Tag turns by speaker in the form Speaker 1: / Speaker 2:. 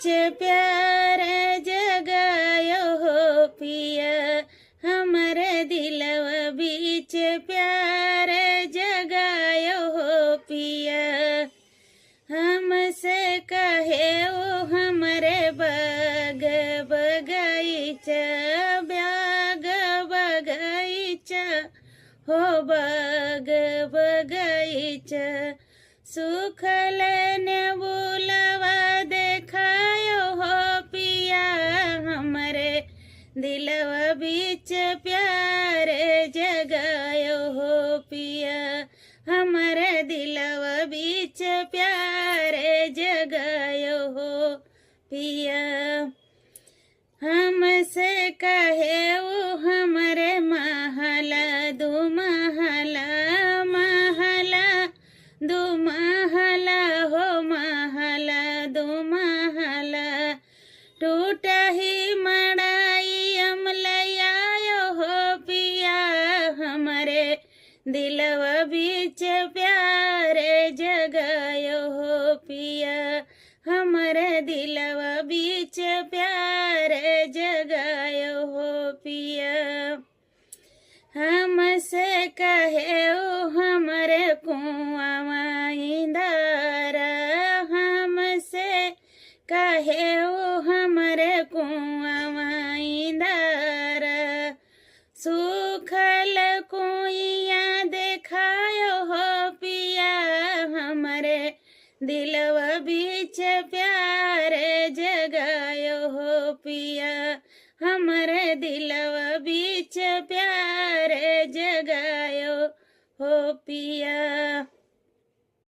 Speaker 1: बीच प्यार जगायो हो पिया, हमरे दिलवा बीच प्यार जगायो हो पिया। हमसे कहे ओ हमरे बाग बगीचा, बाग बगीचा हो बाग बगीचा। सुखल नेबुलवा देखायो हो पिया, हमरे दिलवा बीच प्यार जगायो हो पिया, हमरे दिलवा बीच प्यार जगायो हो पिया। हमसे कहे वो हमरे महला दो महला, महला दो महला हो महला दो महला। टूट ही मड़ाई अमलयायो हो पिया, हमरे दिलवा बीच प्यार जगायो हो पिया, हमरे दिलवा बीच प्यार जगायो हो पिया। हमसे कहे ओ हमरे कुआं इंदारा, हमसे कहे ओ हमरे कुआं इंदारा। सुखल कुइयाँ देखायो हो पिया, हमरे दिलवा बीच प्यार जगायो हो पिया, हमरे दिलवा बीच प्यार जगायो हो पिया।